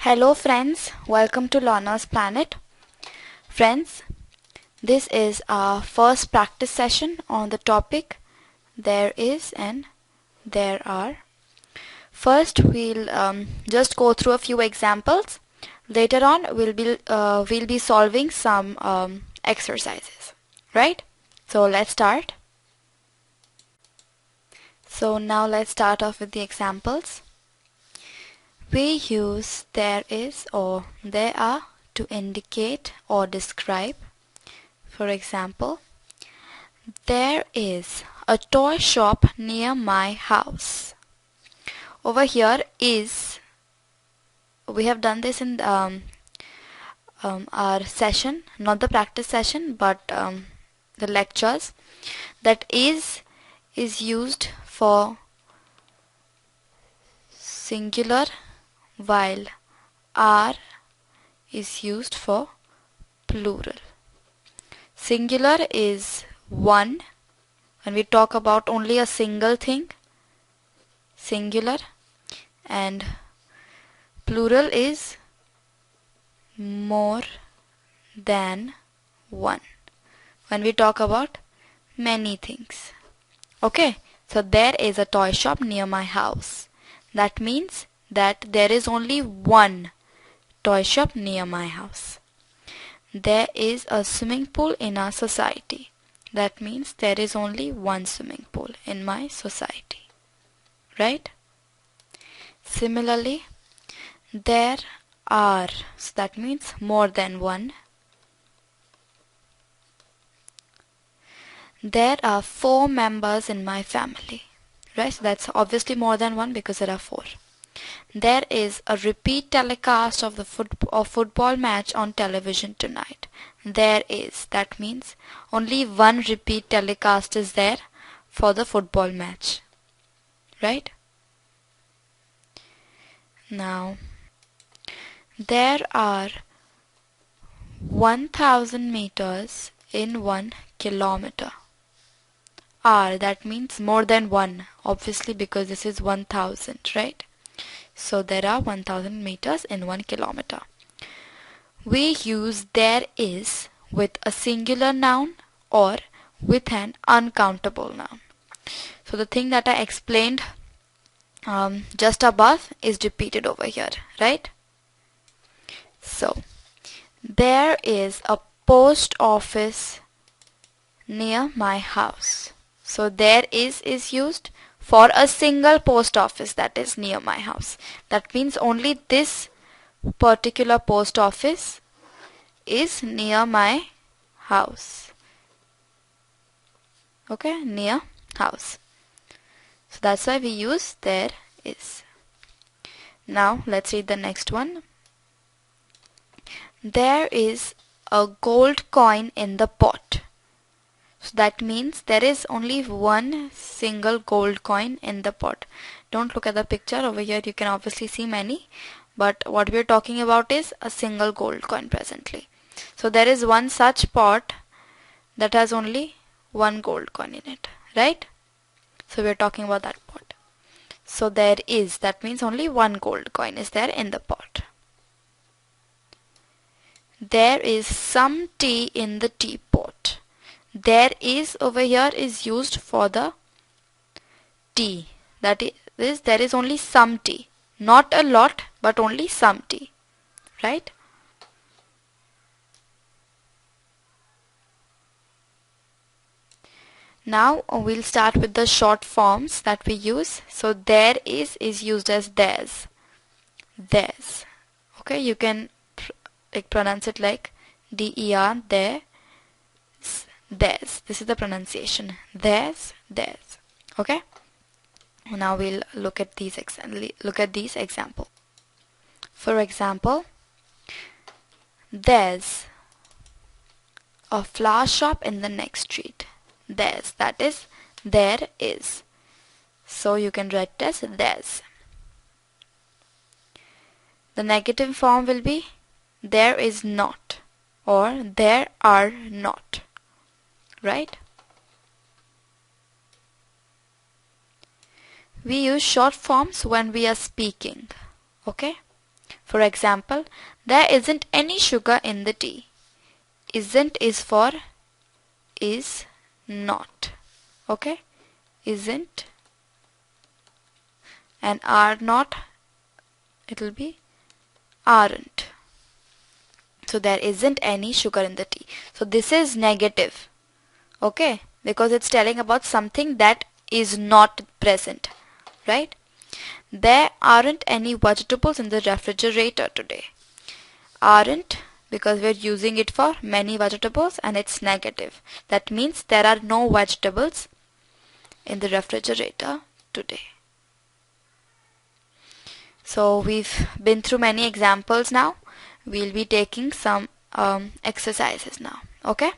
Hello friends, welcome to Learner's Planet. Friends, this is our first practice session on the topic there is and there are. First we'll just go through a few examples. Later on we'll be solving some exercises, right? So let's start. So now let's start off with the examples. We use there is or there are to indicate or describe. For example, there is a toy shop near my house. Over here is, we have done this in our session, not the practice session, but the lectures. That is used for singular, while are is used for plural. Singular is one when we talk about only a single thing, singular, and plural is more than one when we talk about many things. Okay, so there is a toy shop near my house. That means that there is only one toy shop near my house. There is a swimming pool in our society. That means there is only one swimming pool in my society. Right? Similarly, there are, so that means more than one. There are 4 members in my family. Right? So that's obviously more than one because there are 4. There is a repeat telecast of the football match on television tonight. There is, that means only one repeat telecast is there for the football match. Right? Now, there are 1000 meters in 1 kilometer. R, that means more than one, obviously because this is 1000, right? So there are 1000 meters in 1 kilometer. We use there is with a singular noun or with an uncountable noun. So the thing that I explained just above is repeated over here, right? So there is a post office near my house. So there is used for a single post office that is near my house. That means only this particular post office is near my house. Okay, near house. So that's why we use there is. Now let's read the next one. There is a gold coin in the pot. So that means there is only one single gold coin in the pot. Don't look at the picture over here. You can obviously see many. But what we are talking about is a single gold coin presently. So there is one such pot that has only one gold coin in it. Right? So we are talking about that pot. So there is. That means only one gold coin is there in the pot. There is some tea in the teapot. There is over here is used for the tea. That is, there is only some tea. Not a lot, but only some tea. Right? Now we'll start with the short forms that we use. So there is used as there's. There's. Okay, you can pronounce it like D-E-R, there. There's. This is the pronunciation. There's. Okay. Now we'll look at these examples. For example, there's a flower shop in the next street. There's. That is there is. So you can write it as there's. The negative form will be there is not or there are not. Right? We use short forms when we are speaking. Okay? For example, there isn't any sugar in the tea. Isn't is for is not. Okay? Isn't, and are not, it will be aren't. So there isn't any sugar in the tea. So this is negative. Okay? Because it's telling about something that is not present. Right? There aren't any vegetables in the refrigerator today. Aren't, because we're using it for many vegetables and it's negative. That means there are no vegetables in the refrigerator today. So we've been through many examples now. We'll be taking some exercises now. Okay?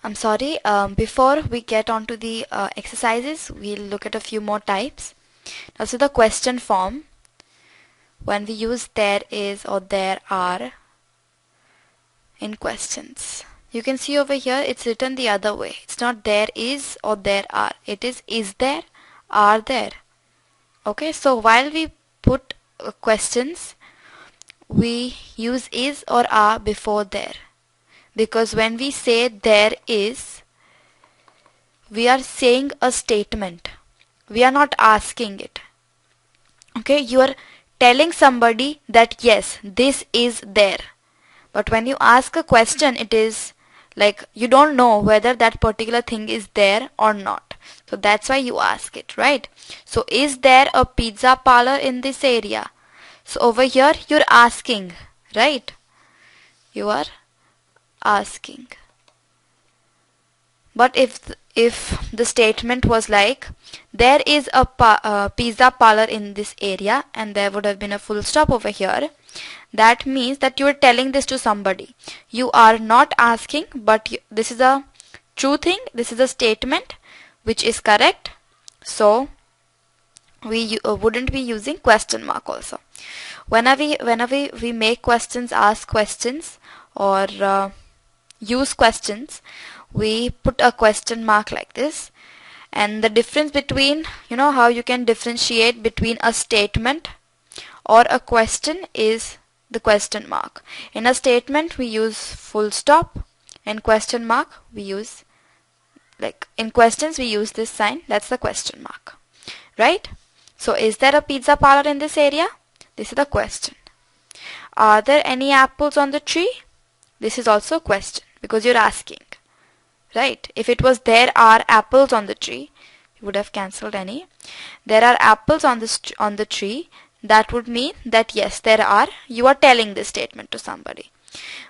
I'm sorry, before we get on to the exercises, we'll look at a few more types. Now, so the question form, when we use there is or there are in questions, you can see over here it's written the other way. It's not there is or there are. It is there, are there. Okay, so while we put questions, we use is or are before there. Because when we say there is, we are saying a statement. We are not asking it. Okay, you are telling somebody that yes, this is there. But when you ask a question, it is like you don't know whether that particular thing is there or not. So that's why you ask it, right? So is there a pizza parlor in this area? So over here you're asking, right? You are asking. But if the statement was like there is a pizza parlor in this area and there would have been a full stop over here, that means that you are telling this to somebody. You are not asking, but this is a true thing. This is a statement which is correct. So we wouldn't be using question mark also. Whenever we make questions, ask questions, or use questions, we put a question mark like this. And the difference between, you know how you can differentiate between a statement or a question is the question mark. In a statement we use full stop. In question mark we use, like in questions we use this sign, that's the question mark. Right? So is there a pizza parlor in this area? This is the question. Are there any apples on the tree? This is also a question because you're asking. Right? If it was there are apples on the tree, you would have cancelled any. There are apples on the tree. That would mean that yes, there are. You are telling this statement to somebody.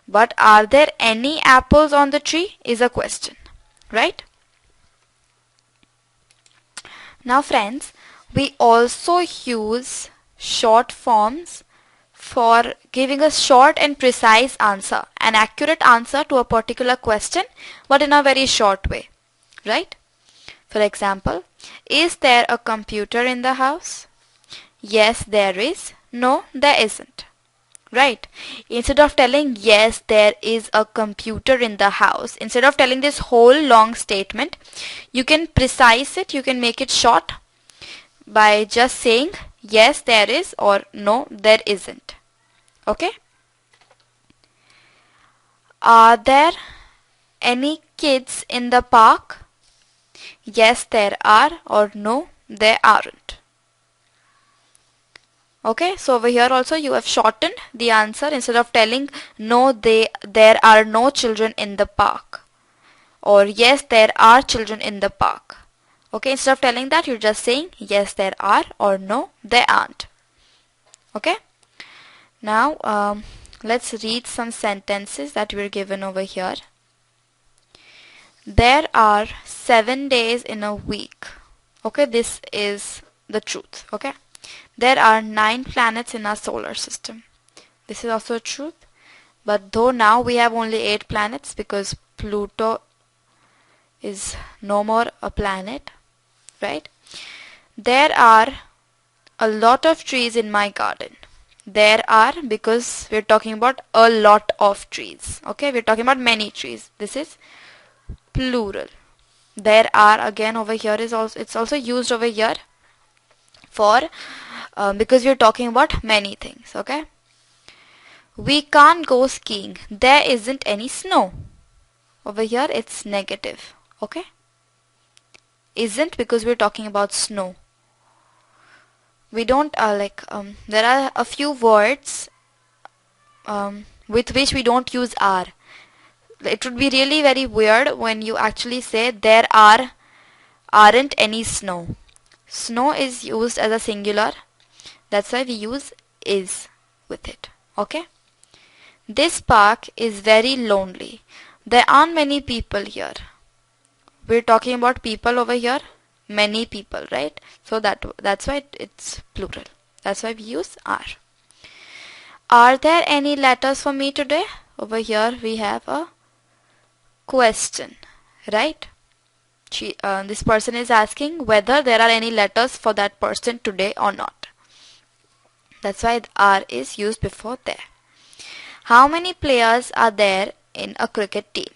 But are there any apples on the tree is a question. Right? Now friends, we also use short forms for giving a short and precise answer, an accurate answer to a particular question, but in a very short way, right? For example, is there a computer in the house? Yes, there is. No, there isn't. Right? Instead of telling yes, there is a computer in the house, instead of telling this whole long statement, you can precise it, you can make it short by just saying yes, there is, or no, there isn't. Okay? Are there any kids in the park? Yes, there are, or no, there aren't. Okay, so over here also you have shortened the answer. Instead of telling no, there are no children in the park, or yes, there are children in the park. Okay, instead of telling that, you're just saying yes, there are, or no, there aren't. Okay, now let's read some sentences that were given over here. There are 7 days in a week. Okay, this is the truth. Okay, there are 9 planets in our solar system. This is also truth. But though now we have only 8 planets because Pluto is no more a planet. Right? There are a lot of trees in my garden. There are, because we're talking about a lot of trees. Okay, we're talking about many trees. This is plural. There are, again over here is also, it's also used over here for because we're talking about many things. Okay, we can't go skiing, there isn't any snow. Over here it's negative. Okay, isn't, because we're talking about snow. We don't there are a few words with which we don't use are. It would be really very weird when you actually say aren't any snow. Snow is used as a singular, that's why we use is with it. Okay, this park is very lonely, there aren't many people here. We're talking about people over here, many people, right? So that's why it's plural, that's why we use are there any letters for me today? Over here we have a question, right? This person is asking whether there are any letters for that person today or not. That's why are is used before there. How many players are there in a cricket team?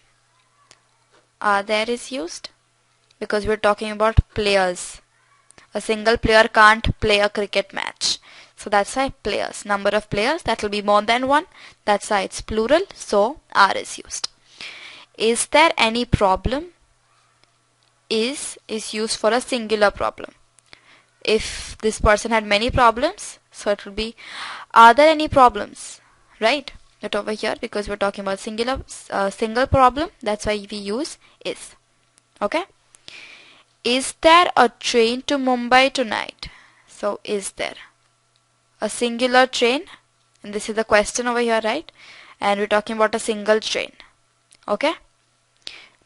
Are there is used because we're talking about players. A single player can't play a cricket match. So that's why players. Number of players, that will be more than one. That's why it's plural. So are is used. Is there any problem? Is used for a singular problem. If this person had many problems, so it will be are there any problems, right? But over here, because we're talking about single problem, that's why we use is. Okay, is there a train to Mumbai tonight? So is there a singular train, and this is the question over here, right? And we're talking about a single train. Okay,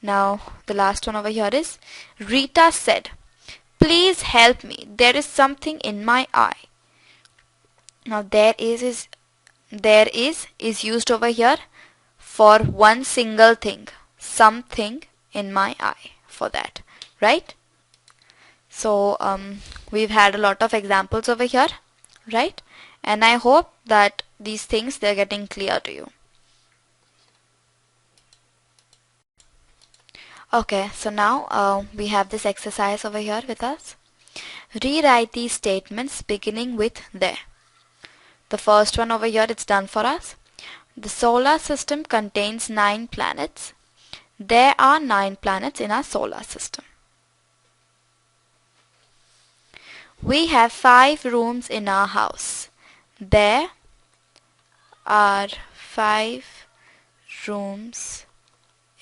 now the last one over here is Rita said, please help me, there is something in my eye. Now there is used over here for one single thing, something in my eye, for that, right? So we've had a lot of examples over here, right? And I hope that these things, they're getting clear to you. Okay, so now we have this exercise over here with us. Rewrite these statements beginning with there. The first one over here, it's done for us. The solar system contains 9 planets. There are 9 planets in our solar system. We have 5 rooms in our house. There are 5 rooms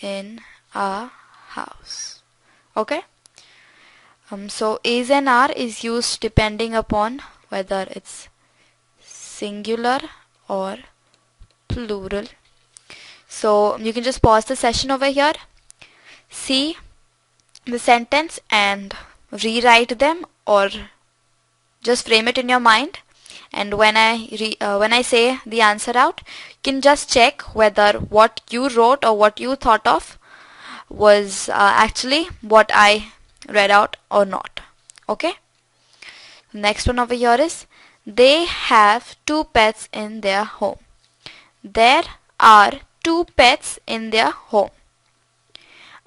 in our house. Okay. So is and are is used depending upon whether it's singular or plural. So you can just pause the session over here, see the sentence and rewrite them, or just frame it in your mind, and when I say the answer out, you can just check whether what you wrote or what you thought of was actually what I read out or not. Okay, next one over here is they have 2 pets in their home. There are 2 pets in their home.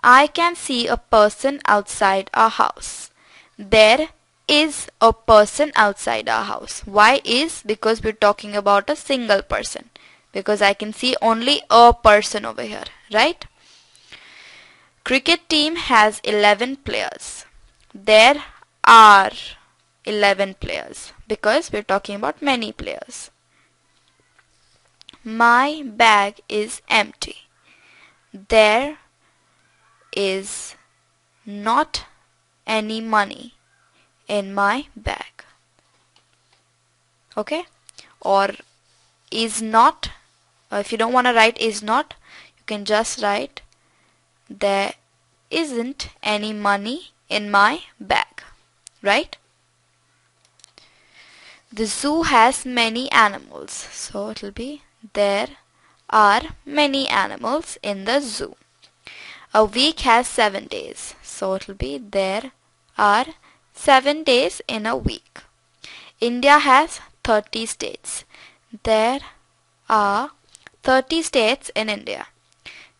I can see a person outside our house. There is a person outside our house. Why is? Because we're talking about a single person, because I can see only a person over here, right? Cricket team has 11 players. There are 11 players, because we're talking about many players. My bag is empty. There is not any money in my bag. Okay, or is not, if you don't want to write is not, you can just write there isn't any money in my bag, right? The zoo has many animals, so it will be there are many animals in the zoo. A week has 7 days, so it will be there are 7 days in a week. India has 30 states. There are 30 states in India.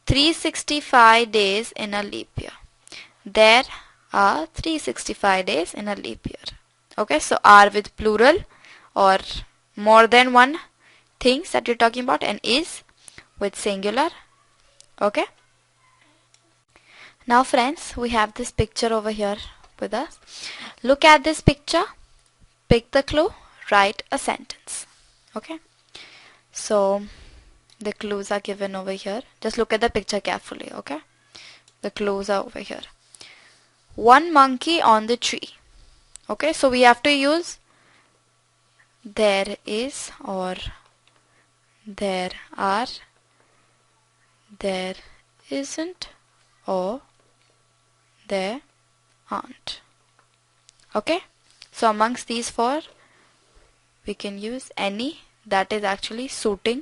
365 days in a leap year. There are 365 days in a leap year. Okay, so are with plural, or more than one things that you're talking about, and is with singular. Okay. Now friends, we have this picture over here with us. Look at this picture, pick the clue, write a sentence. Okay. So the clues are given over here. Just look at the picture carefully. Okay. The clues are over here. One monkey on the tree. Okay, so we have to use there is, or there are, there isn't, or there aren't. Okay, so amongst these four we can use any that is actually suitable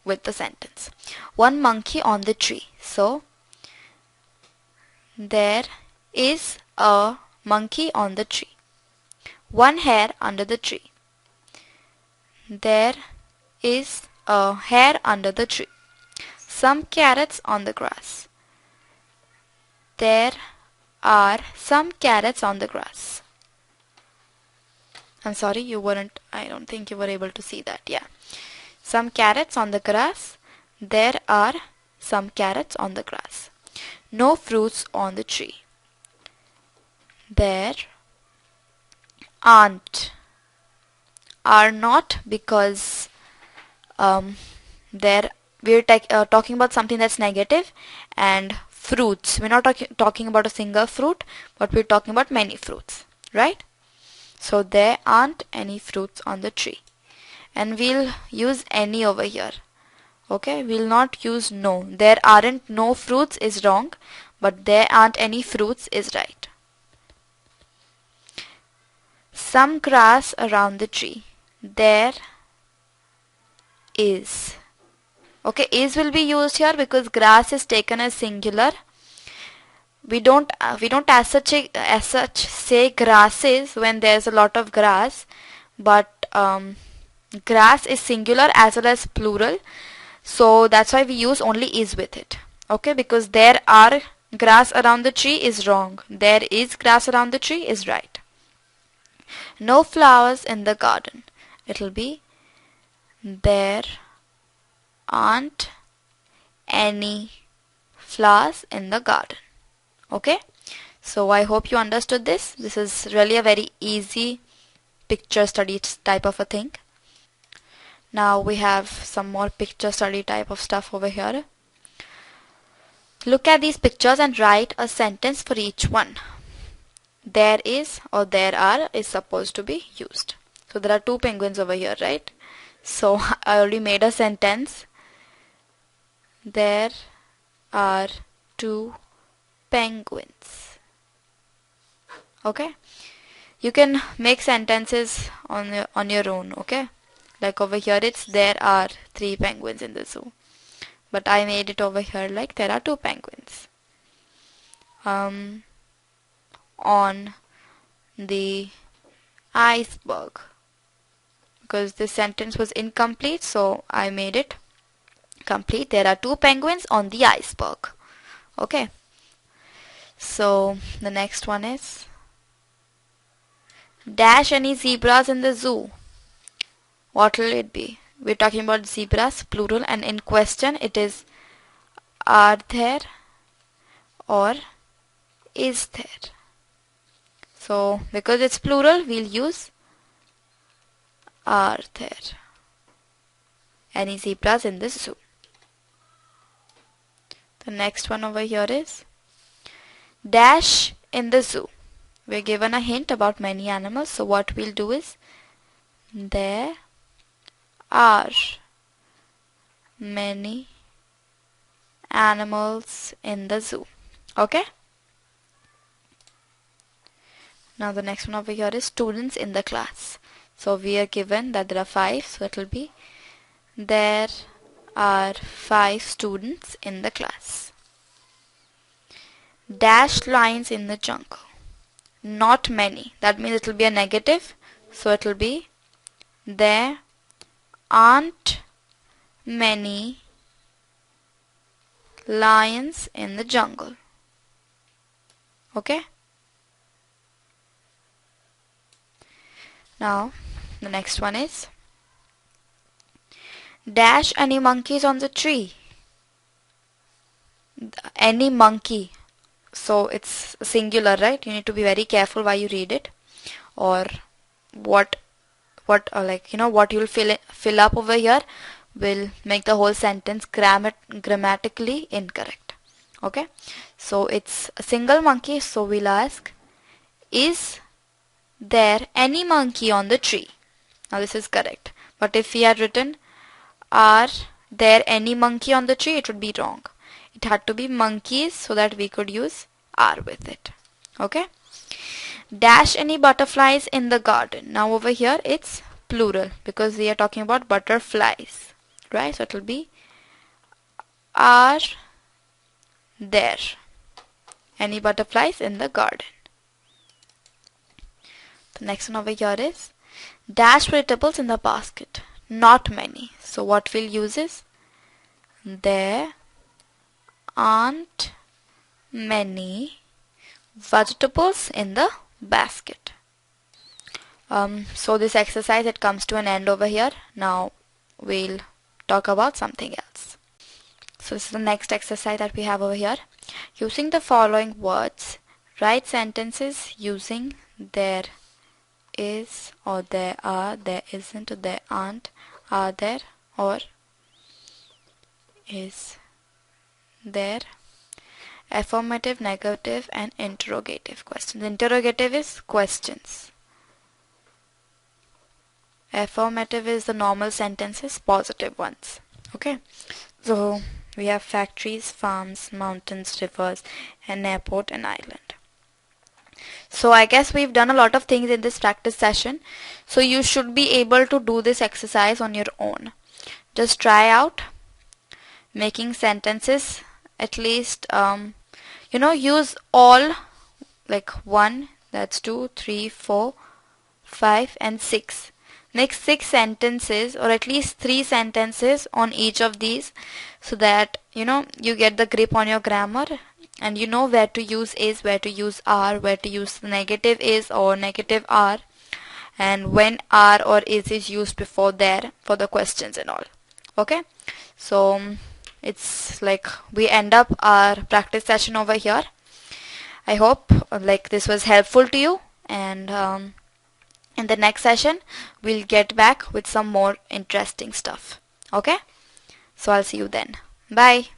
with the sentence. One monkey on the tree. So there is a monkey on the tree. One hare under the tree. There is a hare under the tree. Some carrots on the grass. There are some carrots on the grass. I'm sorry, I don't think you were able to see that. Yeah. Some carrots on the grass. There are some carrots on the grass. No fruits on the tree. There aren't. Are not, because there we're talking about something that's negative, and fruits, we're not talking about a single fruit, but we're talking about many fruits, right? So there aren't any fruits on the tree, and we'll use any over here. Okay, we'll not use no. There aren't no fruits is wrong, but there aren't any fruits is right. Some grass around the tree. There is. Okay, is will be used here because grass is taken as singular. We don't as such say grasses when there's a lot of grass, but grass is singular as well as plural, so that's why we use only is with it. Okay, because there are grass around the tree is wrong. There is grass around the tree is right. No flowers in the garden. It'll be there aren't any flowers in the garden. Okay, so I hope you understood this. This is really a very easy picture study type of a thing. Now we have some more picture study type of stuff over here. Look at these pictures and write a sentence for each one. There is or there are is supposed to be used. So there are two penguins over here, right? So I already made a sentence. There are two penguins. Okay, you can make sentences on your own. Okay, like over here it's there are 3 penguins in the zoo, but I made it over here like there are 2 penguins on the iceberg, because this sentence was incomplete, so I made it complete. There are 2 penguins on the iceberg. Okay, so the next one is dash any zebras in the zoo. What will it be? We're talking about zebras, plural, and in question it is are there or is there. So because it's plural, we'll use are there any zebras in the zoo. The next one over here is dash in the zoo. We're given a hint about many animals, so what we'll do is there are many animals in the zoo. Okay, now the next one over here is students in the class. So we are given that there are 5, so it will be there are 5 students in the class. Dashed lines in the jungle. Not many. That means it will be a negative. So it will be there aren't many lions in the jungle. Okay. Now the next one is dash any monkeys on the tree. Any monkey, so it's singular, right? You need to be very careful while you read it, or what what you'll fill up over here will make the whole sentence grammatically incorrect. Okay, so it's a single monkey, so we'll ask, is there any monkey on the tree? Now this is correct, but if we had written are there any monkey on the tree, it would be wrong. It had to be monkeys so that we could use are with it. Okay, dash any butterflies in the garden. Now over here it's plural because we are talking about butterflies, right? So it will be are there any butterflies in the garden. The next one over here is dash vegetables in the basket. Not many. So what we'll use is there aren't many vegetables in the basket. So this exercise, it comes to an end over here. Now we'll talk about something else. So this is the next exercise that we have over here. Using the following words, write sentences using there is or there are, there isn't or there aren't, are there or is there, affirmative, negative and interrogative questions. Interrogative is questions. Affirmative is the normal sentences, positive ones. Okay, so we have factories, farms, mountains, rivers, an airport, an island. So I guess we've done a lot of things in this practice session. So you should be able to do this exercise on your own. Just try out making sentences, at least use all, like 1, that's 2, 3, 4, 5 and 6. Make 6 sentences or at least 3 sentences on each of these, so that you get the grip on your grammar and you know where to use is, where to use are, where to use negative is or negative are, and when are or is used before there for the questions and all. Okay, so it's like we end up our practice session over here. I hope this was helpful to you, and in the next session we'll get back with some more interesting stuff. Okay, so I'll see you then. Bye.